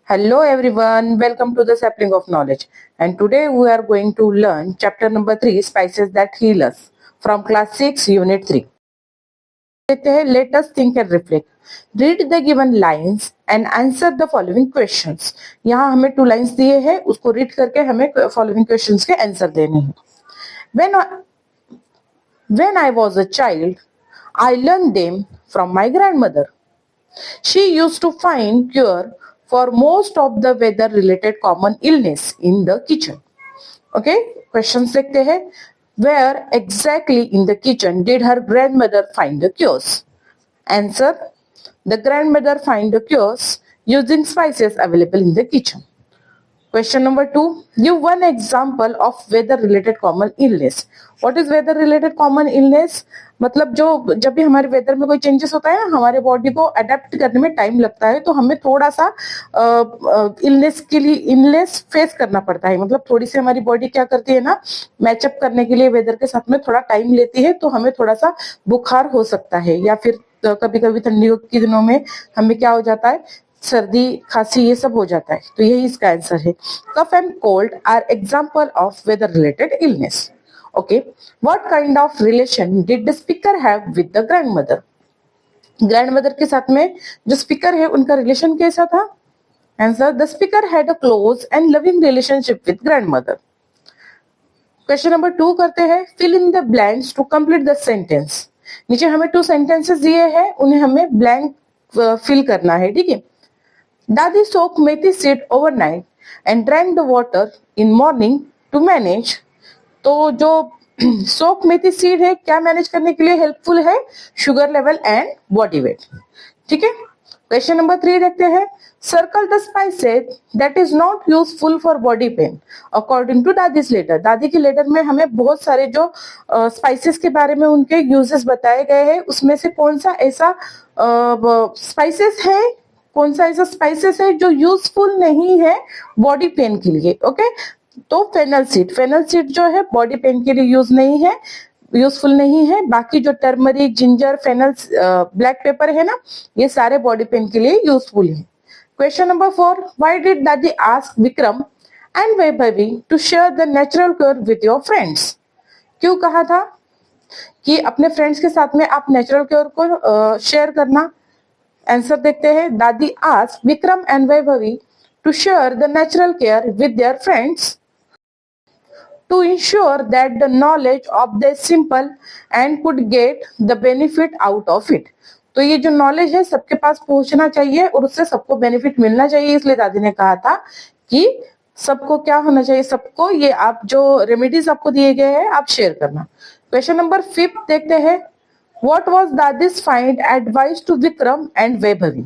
Hello everyone, welcome to the Sapling of Knowledge. And today we are going to learn chapter number 3, Spices that Heal Us, from class 6, unit 3. Let us think and reflect. Read the given lines and answer the following questions. यहाँ हमें 2 lines दिए हैं, उसको read करके हमें following questions के answer देने हैं. When I was a child, I learned them from my grandmother. She used to find cure for most of the weather related common illness in the kitchen. Okay, questions देखते हैं. Where exactly in the kitchen did her grandmother find the cures? Answer: the grandmother find the cures using spices available in the kitchen. Question number 2, give one example of weather related common illness. What is weather related common illness? मतलब जो जब भी हमारे weather में कोई changes होता है ना, हमारे बॉडी को अडेप्ट करने में टाइम लगता है, तो हमें थोड़ा सा इलनेस फेस करना पड़ता है. मतलब थोड़ी सी हमारी बॉडी क्या करती है ना, मैचअप करने के लिए वेदर के साथ में थोड़ा टाइम लेती है, तो हमें थोड़ा सा बुखार हो सकता है, या फिर कभी कभी ठंडियों के दिनों में हमें क्या हो जाता है, सर्दी खांसी ये सब हो जाता है. तो यही इसका आंसर है. Cough and cold are example of weather related illness. Okay, what kind of relation did the speaker have with the grandmother? Grandmother के साथ में जो स्पीकर है उनका रिलेशन कैसा था? Answer: the speaker had a close and loving relationship with grandmother. Question number 2 करते हैं. Fill in the blanks to complete the sentence. नीचे हमें 2 सेंटेंसेस दिए हैं, उन्हें हमें ब्लैंक फिल करना है. ठीक है. Dadi soaked methi seed overnight and drank the water in morning to manage. तो जो सोक मेथी सीड है क्या मैनेज करने के लिए हेल्पफुल है? Sugar level and body weight. ठीक है. क्वेश्चन नंबर 3 देखते हैं. Circle the spices that is not useful for body pain according to Dadi's letter. दादी के लेटर में हमें बहुत सारे जो स्पाइसेस के बारे में उनके यूजेस बताए गए हैं, उसमें से कौन सा ऐसा स्पाइसेस है, कौन सा ऐसा स्पाइसेस है जो यूजफुल नहीं है बॉडी पेन के लिए? ओके, तो फेनल सीड जो है बॉडी पेन के लिए यूजफुल नहीं है. बाकी जो turmeric, ginger, fennel, black pepper है ना, ये सारे बॉडी पेन के लिए यूजफुल है. Question number 4, why did Dadi ask Vikram and Vaibhavi to share the natural cure with your friends? क्यों कहा था कि अपने फ्रेंड्स के साथ में आप नेचुरल क्योर को शेयर करना? आंसर देखते हैं. दादी asked Vikram and Vaibhavi to share the natural care with their friends to ensure that the knowledge of the simple and could get the benefit out of it. तो ये जो नॉलेज है सबके पास पहुंचना चाहिए और उससे सबको बेनिफिट मिलना चाहिए, इसलिए दादी ने कहा था कि सबको क्या होना चाहिए, सबको ये आप जो रेमेडीज आपको दिए गए हैं आप शेयर करना. क्वेश्चन नंबर 5 देखते हैं. What was Dadi's final advice to Vikram and Vaibhavi?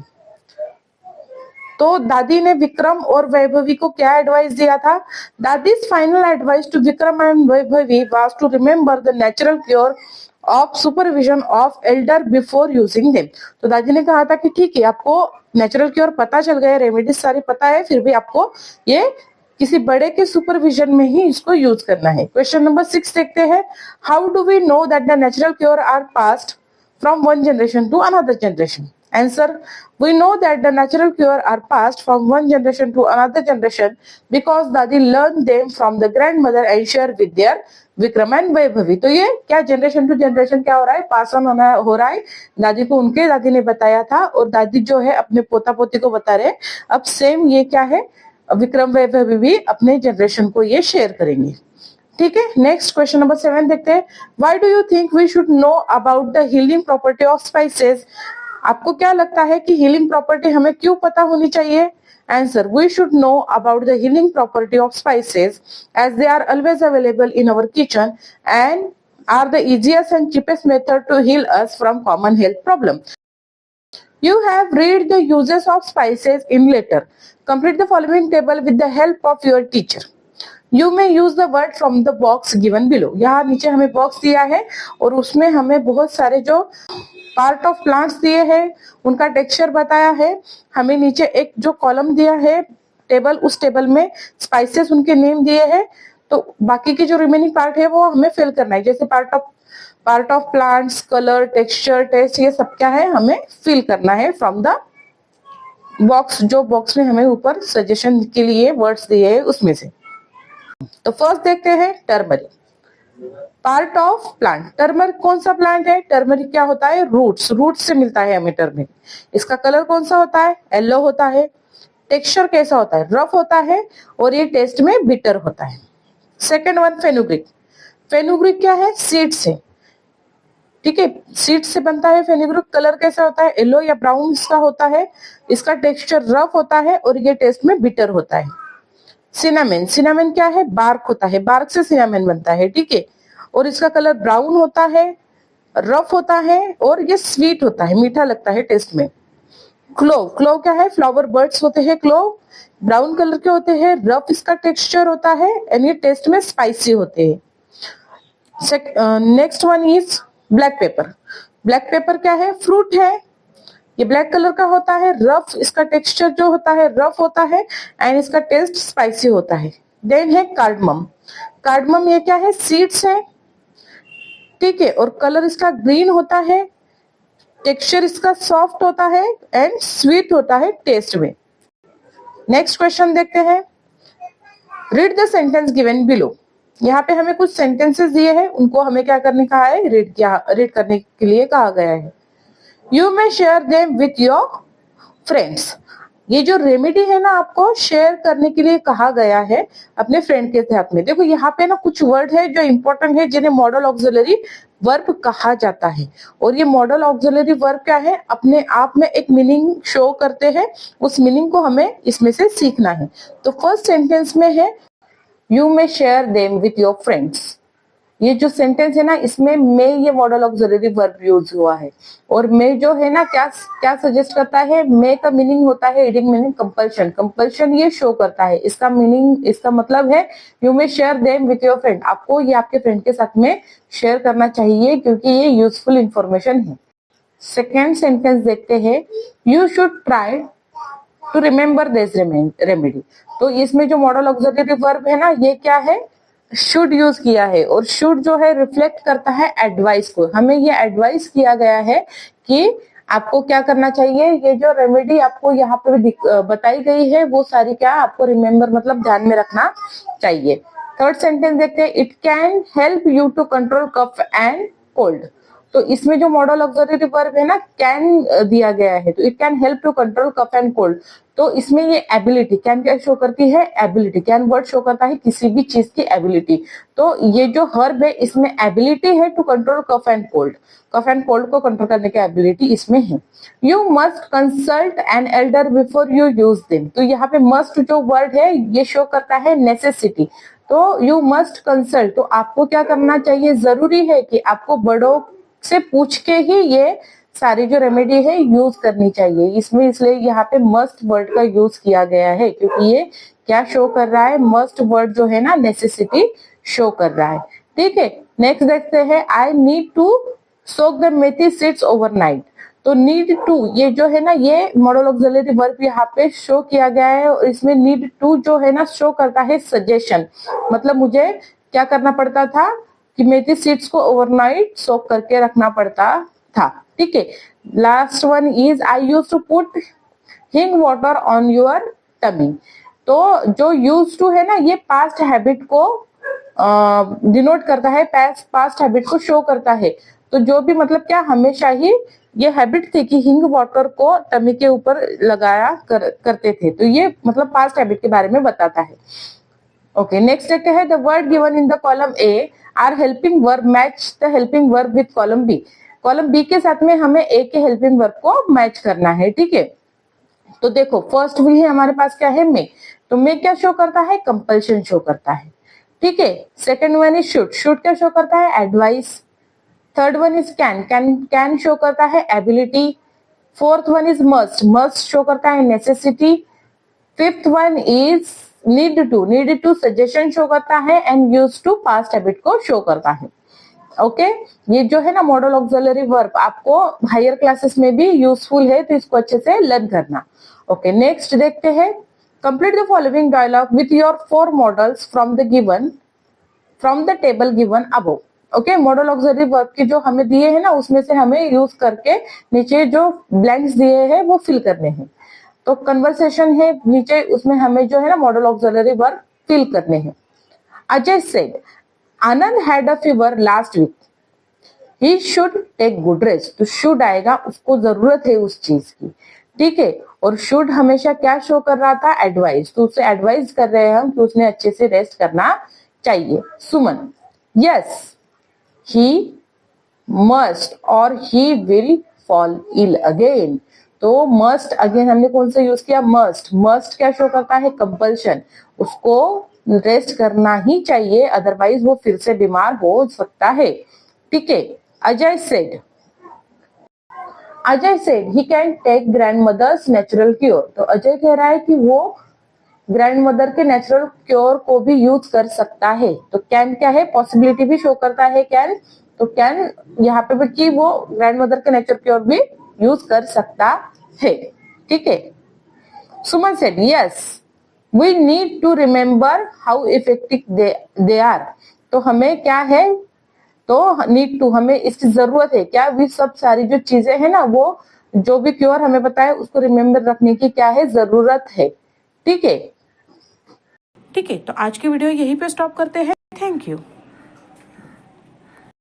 तो दादी ने विक्रम और वैभवी को क्या एडवाइस दिया था? Dadi's final advice to Vikram and Vaibhavi was to remember the natural cure of supervision of elder before using them. तो दादी ने कहा था कि ठीक है, आपको नेचुरल क्योर पता चल गया, रेमेडीज सारी पता है, फिर भी आपको ये किसी बड़े के सुपरविजन में ही इसको यूज करना है. क्वेश्चन नंबर 6 देखते हैं. How do we know that the natural cure are passed from one generation to another generation? Answer: we know that the natural cure are passed from one generation to another generation because Dadi learned them from the grandmother and share with their Vikram and Vaibhavi. तो ये क्या generation to generation क्या हो रहा है, pass on हो रहा है. दादी को उनके दादी ने बताया था और दादी जो है अपने पोता पोती को बता रहे. अब सेम ये क्या है, विक्रम वैभवी भी अपने जनरेशन को ये शेयर करेंगे. ठीक है. नेक्स्ट क्वेश्चन नंबर 7 देखते हैं. Why do you think we should know about the healing property of spices? आपको क्या लगता है कि हीलिंग प्रॉपर्टी हमें क्यों पता होनी चाहिए? Answer: we should know about the healing property of spices as they are always available in our kitchen and are the easiest and cheapest method to heal us from common health problem. You have read the uses of spices in letter. Complete the following table with the help of your teacher. You may use the word from the box given below. यहाँ नीचे हमें box दिया है और उसमें हमें बहुत सारे जो पार्ट ऑफ प्लांट्स दिए हैं उनका टेक्सचर बताया है. हमें नीचे एक जो कॉलम दिया है टेबल, उस टेबल में स्पाइसेस उनके नेम दिए हैं, तो बाकी की जो रिमेनिंग पार्ट है वो हमें फिल करना है. जैसे part of plants, colour, texture, taste, ये सब क्या है हमें फिल करना है फ्रॉम द बॉक्स, जो बॉक्स में हमें ऊपर सजेशन के लिए वर्ड्स दिए हैं उसमें से। तो फर्स्ट देखते हैं turmeric, part of plant. Turmeric कौन सा प्लांट है? टर्मरिक क्या होता है? रूट्स, रूट्स से मिलता है हमें टर्मरिक। इसका कलर कौन सा होता है? येलो होता है। टेक्सचर कैसा होता है? रफ होता है और ये टेस्ट में बिटर होता है। Second one fenugreek. फेनुग्रीक क्या है? सीड से, ठीक है, सीड से बनता है फेनुग्रीक। कलर कैसा होता है? येलो या ब्राउन इसका होता है। इसका टेक्सचर रफ होता है और ये टेस्ट में बिटर होता है। सिनामेन, सिनामेन क्या है? बार्क होता है, बार्क से सिनामेन बनता है, ठीक है, और इसका कलर ब्राउन होता है, रफ होता है और ये स्वीट होता है, मीठा लगता है टेस्ट में। क्लोव, क्लोव क्या है? फ्लावर बर्ड्स होते हैं क्लोव, ब्राउन कलर के होते हैं, रफ इसका टेक्सचर होता है एंड ये टेस्ट में स्पाइसी होते हैं। Next one is black pepper. Black pepper क्या है? फ्रूट है, ये ब्लैक कलर का होता है, रफ इसका टेक्सचर जो होता है रफ होता है एंड इसका टेस्ट स्पाइसी होता है। देन है कार्डमम। कार्डमम ये क्या है? सीड्स है, ठीक है, और कलर इसका ग्रीन होता है, टेक्सचर इसका सॉफ्ट होता है एंड स्वीट होता है टेस्ट में। नेक्स्ट क्वेश्चन देखते हैं, read the sentence given below. यहाँ पे हमें कुछ सेंटेंसेस दिए हैं, उनको हमें क्या करने कहा है? रीड करने के लिए कहा गया है। You may share them with your friends. ये जो रेमेडी है ना, आपको शेयर करने के लिए कहा गया है अपने फ्रेंड के साथ में। देखो यहाँ पे ना कुछ वर्ड है जो इंपॉर्टेंट है, जिन्हें मॉडल ऑक्सिलरी वर्ब कहा जाता है। और ये मॉडल ऑक्सिलरी वर्ब क्या है? अपने आप में एक मीनिंग शो करते हैं, उस मीनिंग को हमें इसमें से सीखना है। तो फर्स्ट सेंटेंस में है you may share them with your friends. ये जो सेंटेंस है ना, इसमें मे ये मॉडल ऑक्सिलरी वर्ब यूज हुआ है। और मे जो है ना, क्या क्या सजेस्ट करता है? मे का मीनिंग होता है, रीडिंग मीनिंग कंपल्शन, कंपल्शन ये शो करता है। इसका मीनिंग, इसका मतलब है you may share them with your friend, आपको ये आपके फ्रेंड के साथ में शेयर करना चाहिए क्योंकि ये यूजफुल इंफॉर्मेशन है। सेकेंड सेंटेंस देखते हैं, you should try to remember this remedy. तो इसमें जो मॉडल ऑक्सिलरी वर्ब है ना, ये क्या है? शुड यूज किया है। और शुड जो है रिफ्लेक्ट करता है एडवाइस को। हमें ये एडवाइस किया गया है कि आपको क्या करना चाहिए। ये जो रेमेडी आपको यहाँ पे बताई गई है वो सारी क्या आपको रिमेम्बर मतलब ध्यान में रखना चाहिए। थर्ड सेंटेंस देखते हैं, it can help you to control cough and cold. तो इसमें जो मॉडल ऑक्सिलरी वर्ब है ना, कैन दिया गया है, तो it can help to control cough and cold. तो इसमें ये एबिलिटी, कैन क्या शो करती है? एबिलिटी। कैन वर्ड शो करता है किसी भी चीज की एबिलिटी। तो ये जो हर्ब है इसमें एबिलिटी है to control cough and cold, cough and cold को कंट्रोल करने की एबिलिटी इसमें है। You must consult an elder before you use them. तो यहाँ पे मस्ट जो वर्ड है ये शो करता है नेसेसिटी। तो यू मस्ट कंसल्ट, तो आपको क्या करना चाहिए? जरूरी है कि आपको बड़ों से पूछ के ही ये सारी जो रेमेडी है यूज करनी चाहिए। इसमें इसलिए यहाँ पे मस्ट वर्ड का यूज किया गया है क्योंकि ये क्या शो कर रहा है? मस्ट वर्ड जो है ना नेसेसिटी शो कर रहा है, ठीक है। नेक्स्ट देखते हैं, I need to soak the methi seeds overnight. तो नीड टू ये जो है ना, ये मॉडल ऑक्सिलरी वर्ब यहाँ पे शो किया गया है और इसमें नीड टू जो है ना शो करता है सजेशन। मतलब मुझे क्या करना पड़ता था कि मेथी सीड्स को ओवरनाइट सोक करके रखना पड़ता था, ठीक है। Last one is I use to put hing water on your tummy. तो जो यूज टू है ना, ये पास्ट हैबिट को डिनोट करता है, पास्ट हैबिट को शो करता है। तो जो भी मतलब क्या हमेशा ही ये हैबिट थी कि हिंग वाटर को टमी के ऊपर लगाया करते थे। तो ये मतलब पास्ट हैबिट के बारे में बताता है। ओके, नेक्स्ट देखते हैं, the word given in the column A are helping verb match the helping verb with column B. Column B के साथ में हमें ए के हेल्पिंग वर्ब को मैच करना है, ठीक है। तो देखो फर्स्ट भी है हमारे पास क्या है? मे। तो मे क्या शो करता है? कंपल्शन शो करता है, ठीक है। Second one is should, should क्या शो करता है? Advice. Third one is can, can show करता है ability. Fourth one is must, must show करता है necessity. Fifth one is need to suggestion show करता है and use to past habit को शो करता है। ओके, ये जो है ना मॉडल ऑक्सिलरी वर्ब आपको हायर क्लासेस में भी यूजफुल है, तो इसको अच्छे से लर्न करना। ओके, नेक्स्ट देखते हैं, complete the following dialogue with your 4 models from the table given above. Okay, model auxiliary verb के जो हमें दिए हैं ना, उसमें से हमें यूज करके नीचे जो ब्लैंक्स दिए हैं वो फिल करने हैं। तो कन्वर्सेशन है नीचे, उसमें हमें जो है ना मॉडल ऑक्सिलरी वर्ब फिल करने हैं। Ajay said Anand had a fever last week, he should take good rest. तो शुड आएगा, उसको जरूरत है उस चीज की, ठीक है। और शुड हमेशा क्या शो कर रहा था, एडवाइस, तो उसे एडवाइस कर रहे हैं हम कि उसने अच्छे से रेस्ट करना चाहिए। सुमन यस ही मस्ट और he will fall ill again. तो मस्ट अगेन हमने कौन सा यूज किया, मस्ट। मस्ट क्या शो करता है, कंपल्शन, उसको रेस्ट करना ही चाहिए, अदरवाइज वो फिर से बीमार हो सकता है, ठीक है। Ajay said he can take grand mother's natural cure. तो अजय कह रहा है कि वो ग्रैंड मदर के नेचुरल क्योर को भी यूज कर सकता है। तो कैन क्या है, पॉसिबिलिटी भी शो करता है कैन, तो कैन यहाँ पे भी कि वो ग्रैंड मदर के नेचुरल क्योर भी यूज कर सकता है, ठीक है। Suman said yes we need to remember how effective they are. तो हमें क्या है, तो नीड टू, हमें इसकी जरूरत है क्या, वी सब सारी जो चीजें हैं ना, वो जो भी क्योर हमें बताए उसको रिमेम्बर रखने की क्या है, जरूरत है, ठीक है। ठीक है, तो आज की वीडियो यहीं पे स्टॉप करते हैं। Thank you.